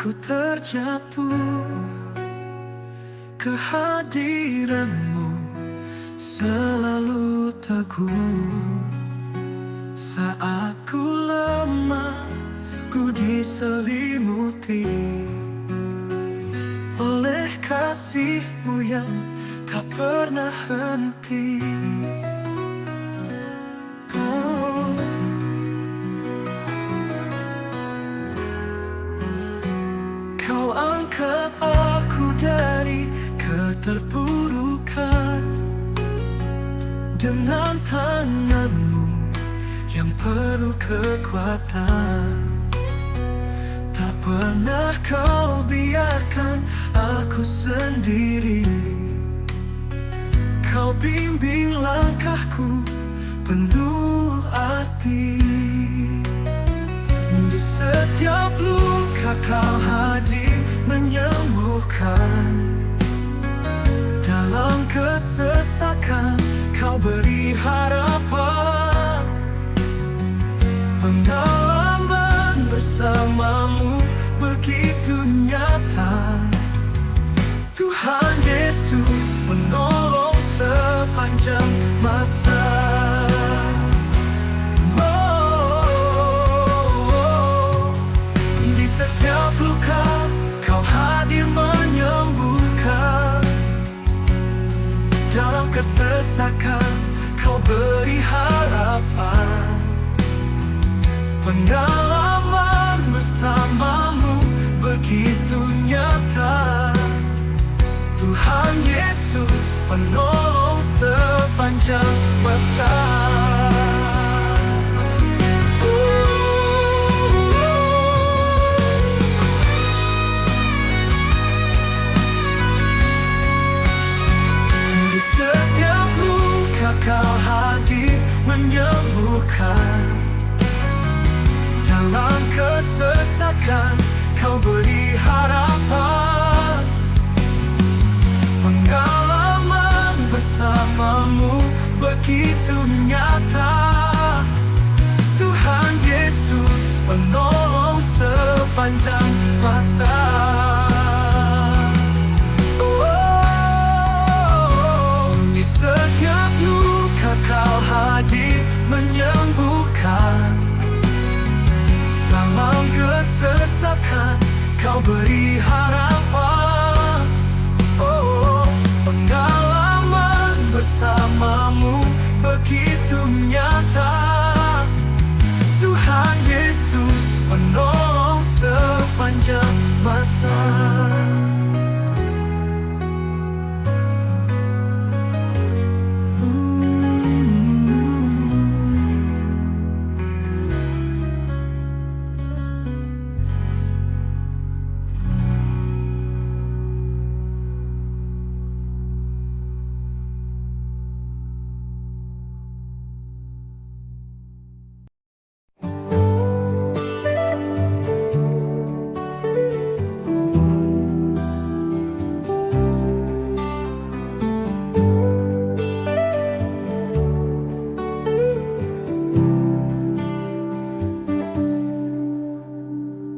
ku terjatuh, kehadiranmu selalu teguh. Saat ku lemah, ku diselimuti oleh kasih-Mu yang tak pernah henti. Oh, Kau angkat aku dari keterpurukan dengan tangan-Mu yang penuh kekuatan. Tak pernah Kau biarkan aku sendiri. Kau bimbing langkahku penuh arti. Di setiap luka Kau hadir menyembuhkan. Dalam kesesakan Kau beri harapan. Pengalaman bersama-Mu begitu nyata. Tuhan Yesus menolong sepanjang masa. Di setiap luka Kau hadir menyembuhkan. Dalam kesesakan Kau beri harapan. Pengalaman bersama-Mu begitu nyata. Tuhan Yesus penolong sepanjang masa. Di setiap luka Kau hadir menyembuhkan. Dalam kesesakan Kau beri harapan. Pengalaman bersama-Mu begitu nyata. Tuhan Yesus penolong sepanjang masa. Di setiap luka Kau hadir menyembuhkan. Dalam kesesakan Kau beri harapan. Pengalaman bersama-Mu begitu nyata. Tuhan Yesus penolong sepanjang masa.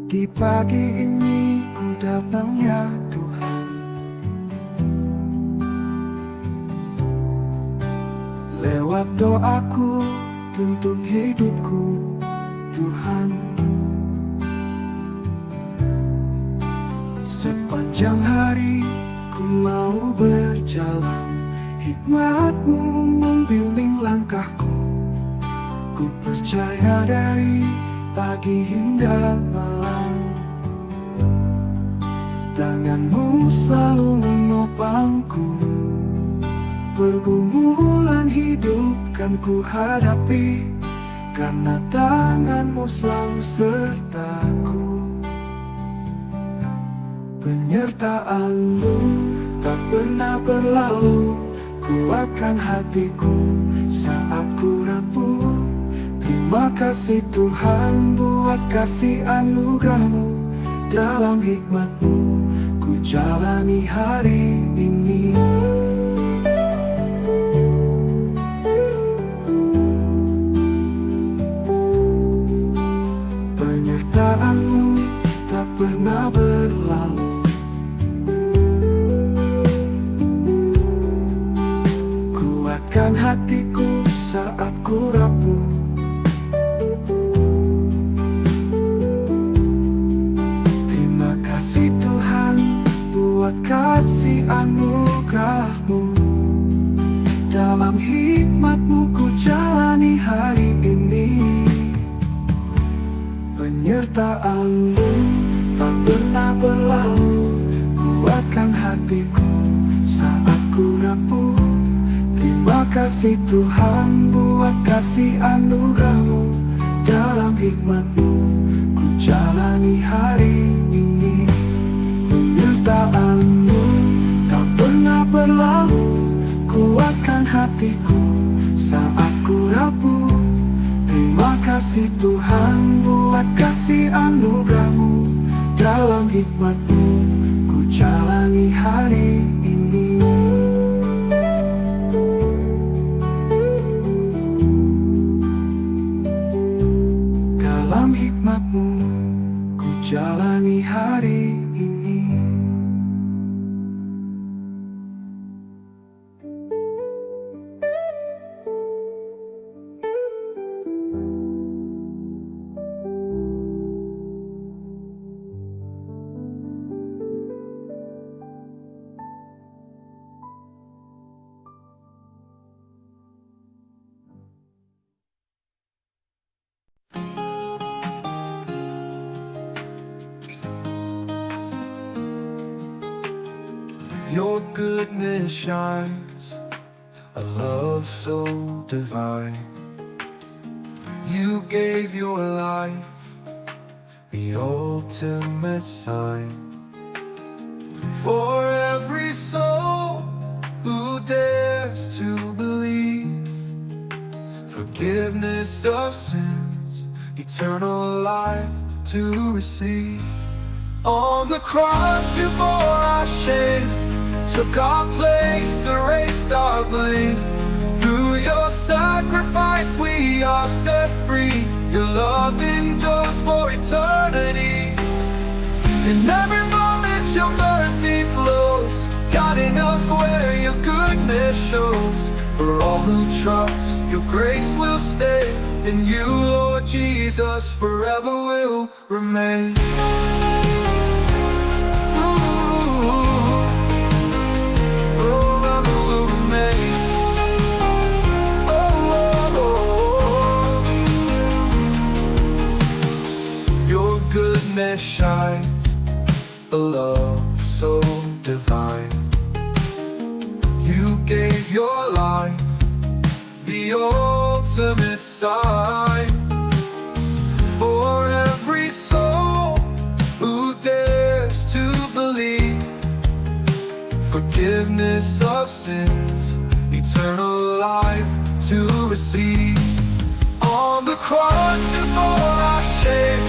Di pagi ini ku datang ya Tuhan, lewat doaku tuntun hidupku Tuhan. Sepanjang hari ku mau berjalan, hikmat-Mu membimbing langkahku. Ku percaya dari pagi hingga malam, tangan-Mu selalu menopangku. Pergumulan hidup kan ku hadapi, karena tangan-Mu selalu sertaku. Penyertaan-Mu tak pernah berlalu, kuatkan hatiku saat ku rapuh. Terima kasih Tuhan buat kasih anugerah-Mu. Dalam hikmat-Mu ku jalani hari ini. Penyertaan-Mu tak pernah berlalu, kasih anugerah-Mu. Dalam hikmat-Mu ku jalani hari ini. Penyertaan-Mu tak pernah berlalu. Kuatkan hatiku saat ku rapuh. Terima kasih Tuhan buat kasih anugerah-Mu. Dalam hikmat-Mu ku jalani hari ini. Penyertaan-Mu tak pernah berlalu. Kuatkan hatiku saat ku rapuh. Terima kasih Tuhan buat kasih anugerah-Mu. Dalam hikmat-Mu ku jalani hari ini. Dalam hikmat-Mu ku jalani hari ini. Your goodness shines, a love so divine. You gave your life, the ultimate sign. For every soul who dares to believe, forgiveness of sins, eternal life to receive. On the cross you bore our shame, took our place, erased our blame. Through your sacrifice we are set free. Your love endures for eternity. In every moment your mercy flows, guiding us where your goodness shows. For all who trust, your grace will stay. In you, Lord Jesus, forever will remain. Shines, a love so divine. You gave your life, the ultimate sign. For every soul who dares to believe, forgiveness of sins, eternal life to receive. On the cross you bore our shame,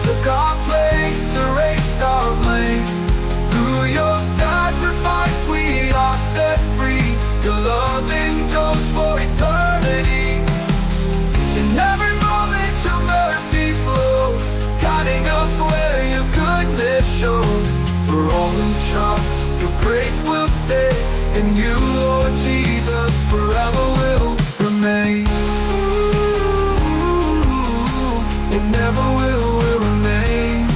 took our place, erased our blame. Through your sacrifice we are set free. Your love endures for eternity. In every moment your mercy flows, guiding us where your goodness shows. For all who trust, your grace will stay. In you, Lord Jesus, forever will remain. It never will remain.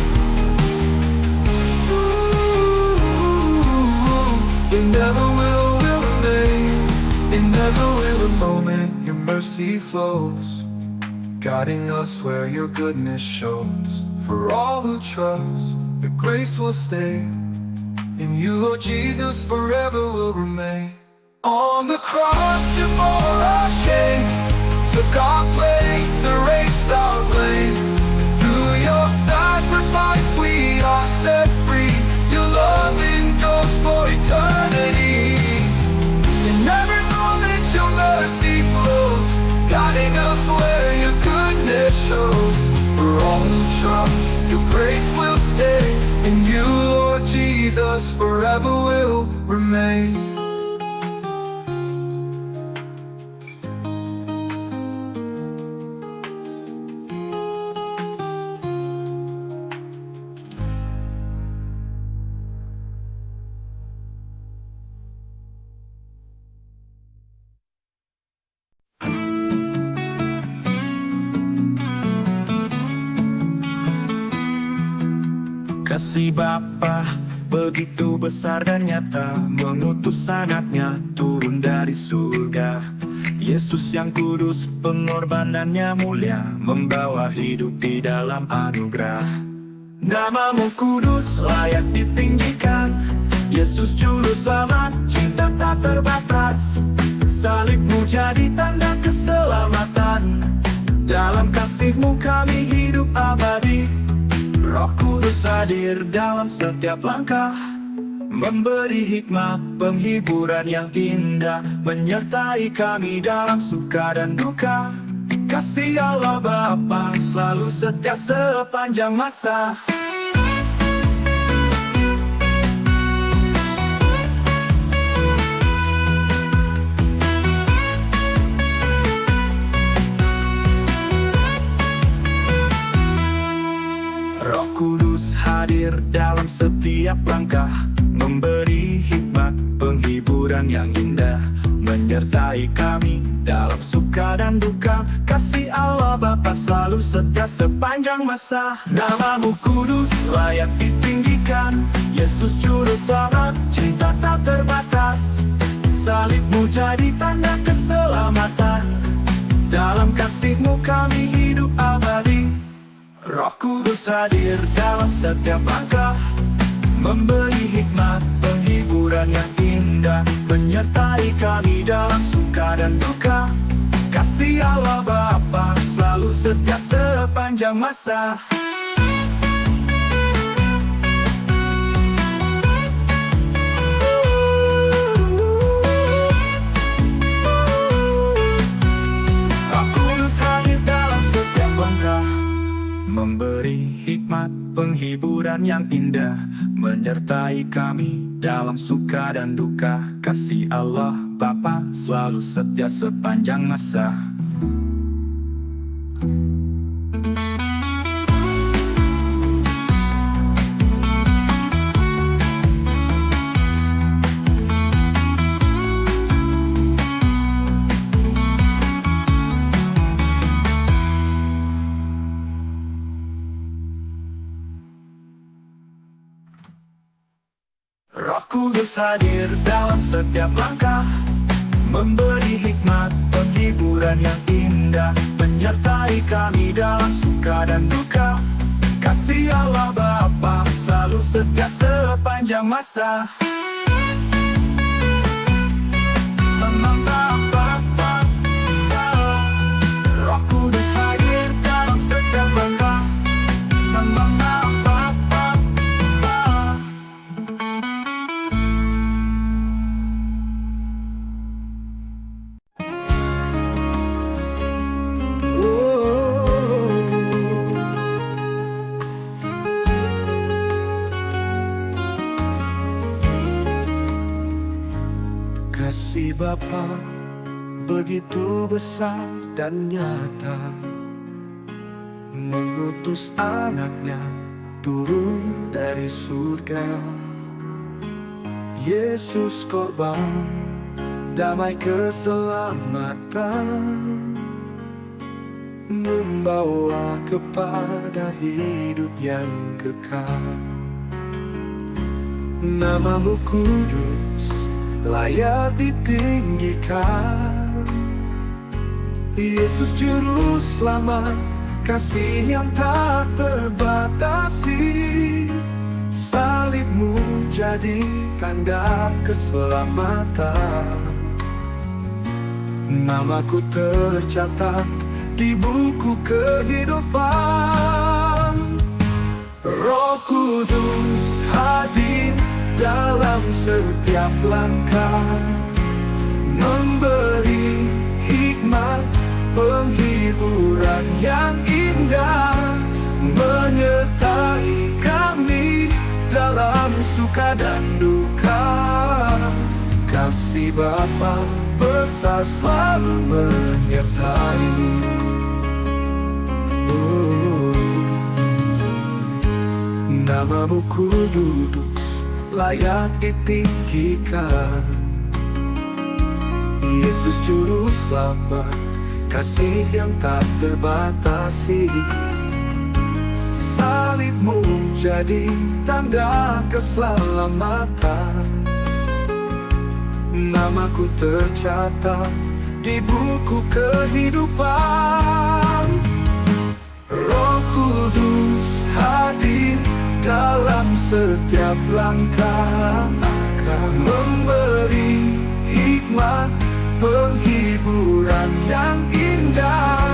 It never will remain. It never will. A moment your mercy flows, guiding us where your goodness shows. For all who trust, your grace will stay. In you, Lord Jesus, forever will remain. On the cross you bore our shame, took our place, erased our blame. Through your sacrifice we are set free. Your love endures for eternity. In every moment your mercy flows, guiding us where your goodness shows. For all who trust, your grace will stay. In you, Lord Jesus, forever will remain. Kasih Bapa begitu besar dan nyata, mengutus anaknya turun dari surga. Yesus yang kudus, pengorbanannya mulia, membawa hidup di dalam anugerah. Namamu kudus, layak ditinggikan, Yesus juru selamat, cinta tak terbatas. Salibmu jadi tanda keselamatan, dalam kasihmu kami hidup abadi. Roh Kudus hadir dalam setiap langkah, memberi hikmat, penghiburan yang indah, menyertai kami dalam suka dan duka. Kasih Allah Bapa selalu setia sepanjang masa. Roh Kudus hadir dalam setiap langkah, memberi hikmat, penghiburan yang indah, menyertai kami dalam suka dan duka. Kasih Allah Bapa selalu setia sepanjang masa. Namamu kudus, layak ditinggikan, Yesus juru selamat, cinta tak terbatas. Salibmu jadi tanda keselamatan, dalam kasihmu kami hidup abadi. Roh Kudus hadir dalam setiap langkah, memberi hikmat, penghiburan yang indah, menyertai kami dalam suka dan duka. Kasih Allah Bapa selalu setia sepanjang masa. Roh Kudus hadir dalam setiap langkah, memberi hikmat, penghiburan yang indah, menyertai kami dalam suka dan duka. Kasih Allah Bapa selalu setia sepanjang masa. Roh Kudus hadir dalam setiap langkah, memberi hikmat, penghiburan yang indah, menyertai kami dalam suka dan duka. Kasih Allah Bapa selalu setia sepanjang masa. Roh Kudus hadir dalam setiap langkah, Kasih Bapa begitu besar dan nyata, mengutus anaknya turun dari surga. Yesus korban, damai keselamatan, membawa kepada hidup yang kekal. Namamu kudus, layak ditinggikan, Yesus juru selamat, kasih yang tak terbatasi. Salibmu jadi tanda keselamatan, namaku tercatat di buku kehidupan. Roh Kudus hadir dalam setiap langkah, memberi hikmat, penghiburan yang indah, menyertai kami dalam suka dan duka. Kasih Bapa besar selalu menyertai. Namamu kudus, layak ditinggikan, Yesus juru selamat, kasih yang tak terbatasi. salibmu jadi tanda keselamatan. Namaku tercatat di buku kehidupan. Roh Kudus hadir dalam setiap langkah, akan memberi hikmat, penghiburan yang indah,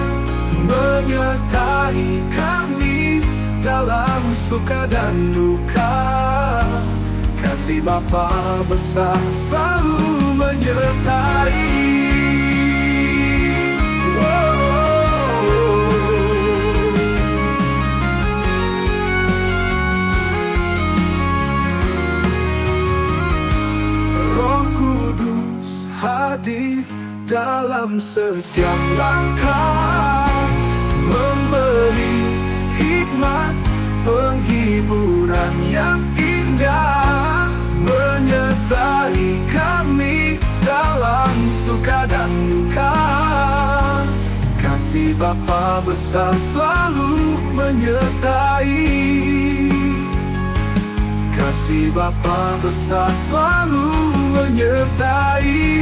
menyertai kami dalam suka dan duka. Kasih Bapa besar selalu menyertai. Roh Kudus hadir dalam setiap langkah, memberi hikmat, penghiburan yang indah, menyertai kami dalam suka dan duka. Kasih Bapa besar selalu menyertai. Kasih Bapa besar selalu menyertai.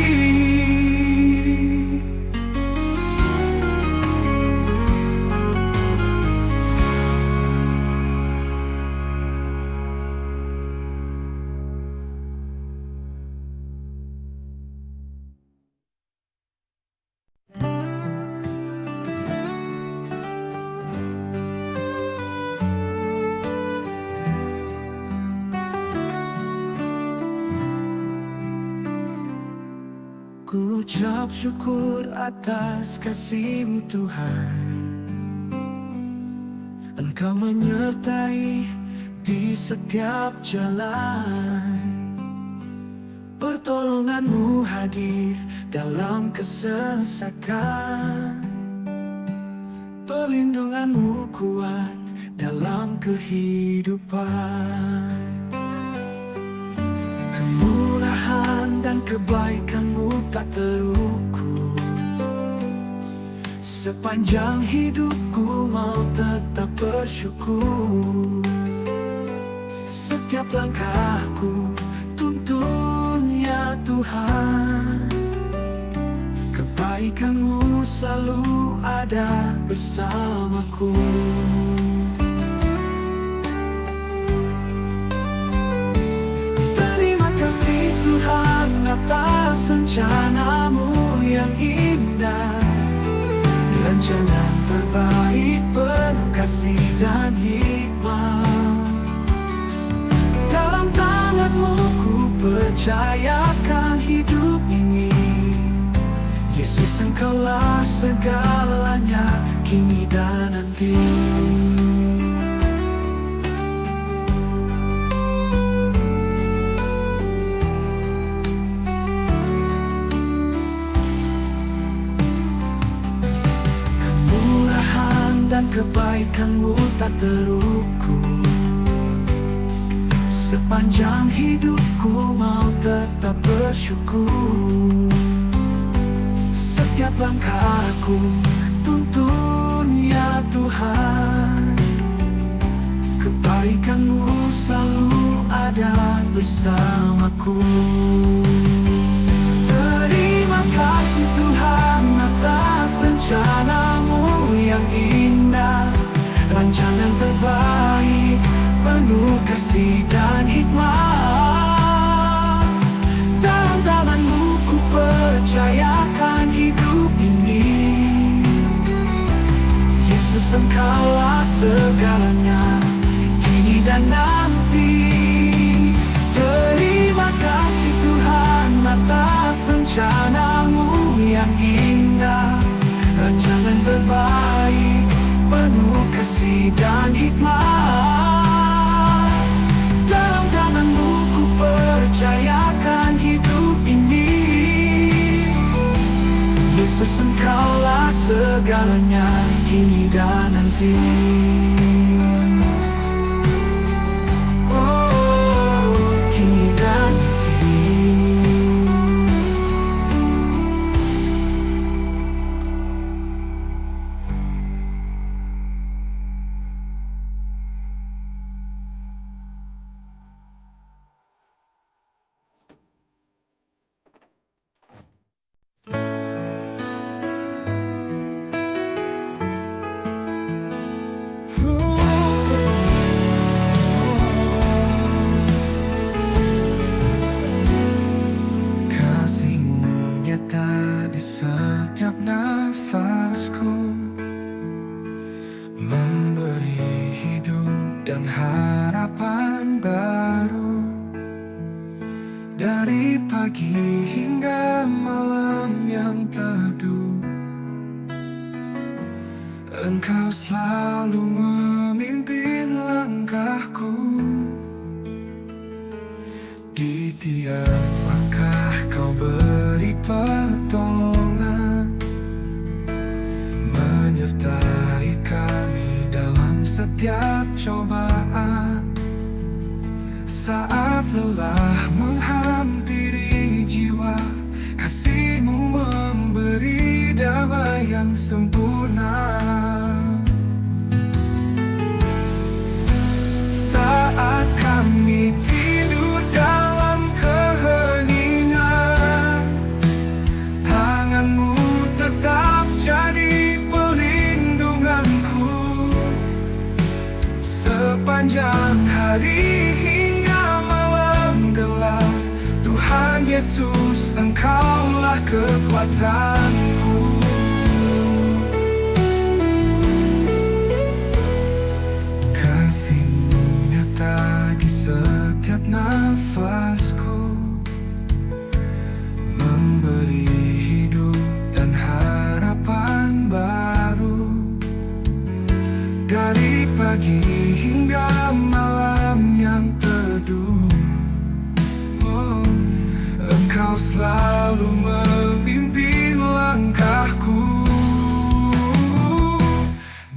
Ku ucap syukur atas kasih-Mu Tuhan. Engkau menyertai di setiap jalan. Pertolongan-Mu hadir dalam kesesakan. Perlindungan-Mu kuat dalam kehidupan. Kemurahan dan kebaikan-Mu tak terukur. Sepanjang hidupku mau tetap bersyukur. Setiap langkahku tuntun ya Tuhan. Kebaikan-Mu selalu ada bersamaku. Kasih Tuhan atas rencana-Mu yang indah, rencana terbaik penuh kasih dan hikmat. Dalam tangan-Mu ku percayakan hidup ini. Yesus, Engkaulah segalanya kini dan nanti. Dan kebaikan-Mu tak terukur. Sepanjang hidupku mau tetap bersyukur. Setiap langkahku tuntun ya Tuhan. Kebaikan-Mu selalu ada bersamaku. Terima kasih Tuhan atas rencana-Mu yang indah, rencana yang terbaik, penuh kasih dan hikmat. Dalam tangan-Mu ku percayakan hidup ini. Yesus, Engkaulah segalanya kini dan nanti. Terima kasih Tuhan atas rencana-Mu yang indah, rencana yang terbaik, penuh kasih dan hikmat. Dalam tangan-Mu ku percayakan hidup ini. Yesus, Engkaulah segalanya kini dan nanti. pagi hingga malam yang teduh, Engkau selalu memimpin langkahku. Di tiap langkah Kau beri pertolongan, menyertai kami dalam setiap cobaan. Saat lelah menghampiri jiwa, kasih-Mu memberi damai yang sempurna. Saat kami tidur dalam keheningan, tangan-Mu tetap jadi pelindunganku. Sepanjang hari hingga malam gelap, Tuhan Yesus, Engkaulah kekuatanku. Kasih-Mu nyata di setiap nafasku, memberi hidup dan harapan baru. Dari pagi hingga malam yang teduh, Engkau selalu memimpin langkahku.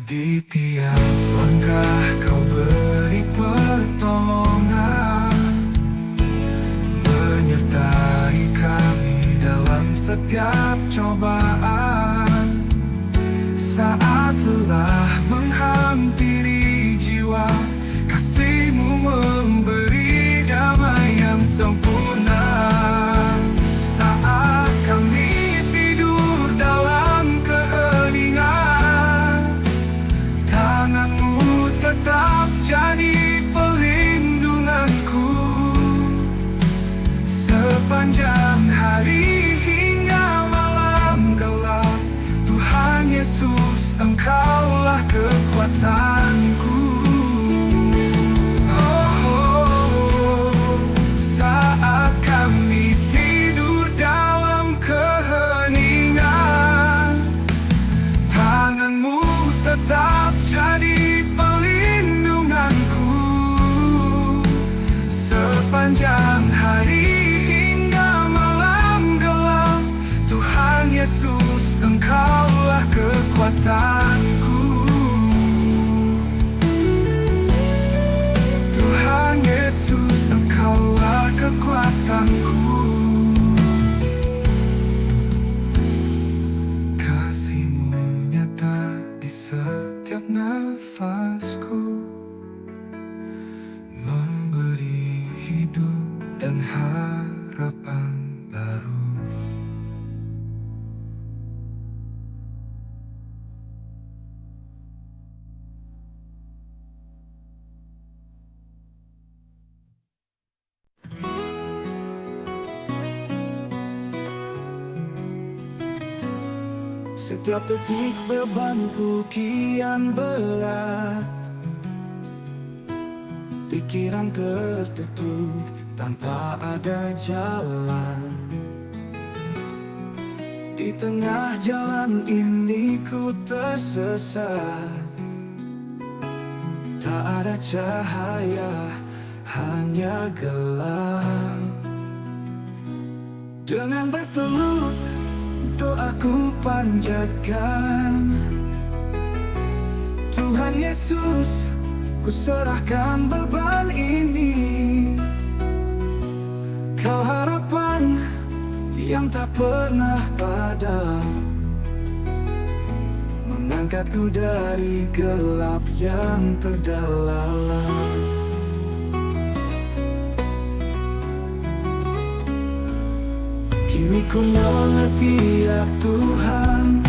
Di tiap langkah Kau beri pertolongan, menyertai kami dalam setiap cobaan. Saat lelah menghampiri jiwa, kasih-Mu memberi damai yang sempurna. Saat kami tidur dalam keheningan, tangan-Mu tetap jadi pelindunganku. Sepanjang hari hingga malam gelap, Tuhan Yesus, Engkaulah kekuatanku. Saat kami tidur dalam keheningan, tangan-Mu tetap jadi pelindunganku. Sepanjang hari hingga malam gelap, Tuhan Yesus, Engkaulah kekuatanku. Tuhan Yesus, Engkaulah kekuatanku. Kasih-Mu nyata di setiap nafasku, memberi hidup dan harapan baru. Setiap detik bebanku kian berat, pikiran tertutup tanpa ada jalan. Di tengah jalan ini ku tersesat, tak ada cahaya, hanya gelap. Dengan bertelut doaku panjatkan, Tuhan Yesus, ku serahkan beban ini. Kau harapan yang tak pernah padam, mengangkatku dari gelap yang terdalam. Kini ku mengerti ya Tuhan,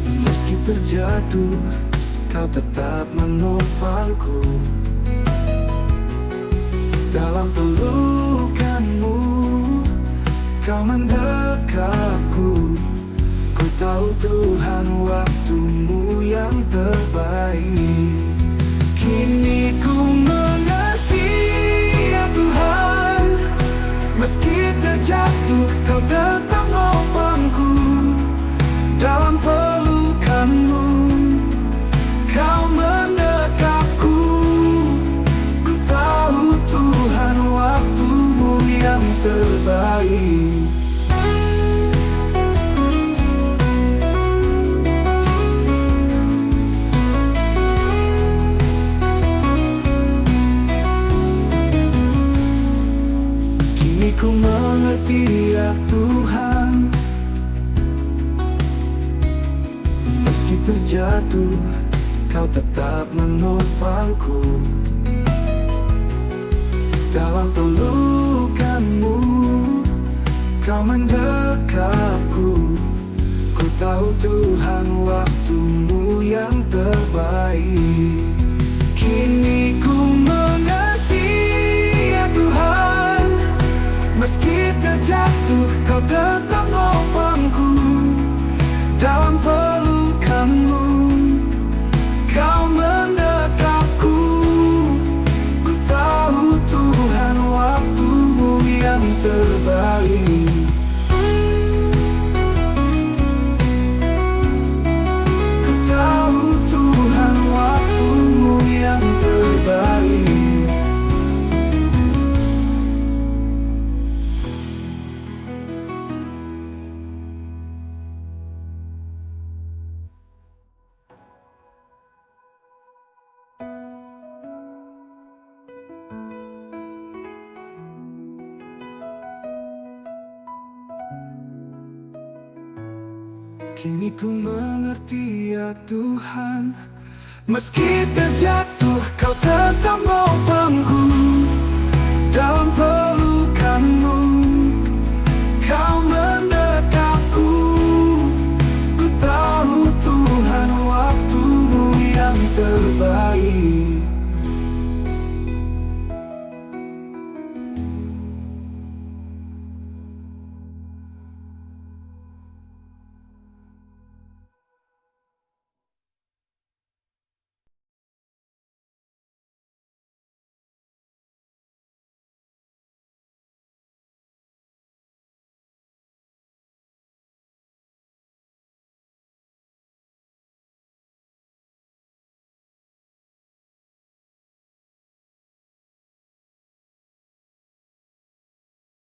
meski terjatuh Kau tetap menopangku. Dalam pelukan-Mu Kau mendekapku. Ku tahu Tuhan, waktu-Mu yang terbaik. Kini ku mengerti ya Tuhan, mengerti ya Tuhan. Meski terjatuh, Kau tetap menopangku. Dalam pelukan-Mu, Kau mendekapku. Ku tahu Tuhan, waktu-Mu yang terbaik. Kini ku mengerti ya Tuhan. Meski terjatuh, Kau tetap menopangku. Dalam pelukan-Mu, Kau mendekapku. Ku tahu Tuhan, waktu-Mu yang terbaik. Ku tahu Tuhan, waktu-Mu yang terbaik. Kini ku mengerti ya Tuhan. Meski terjatuh, Kau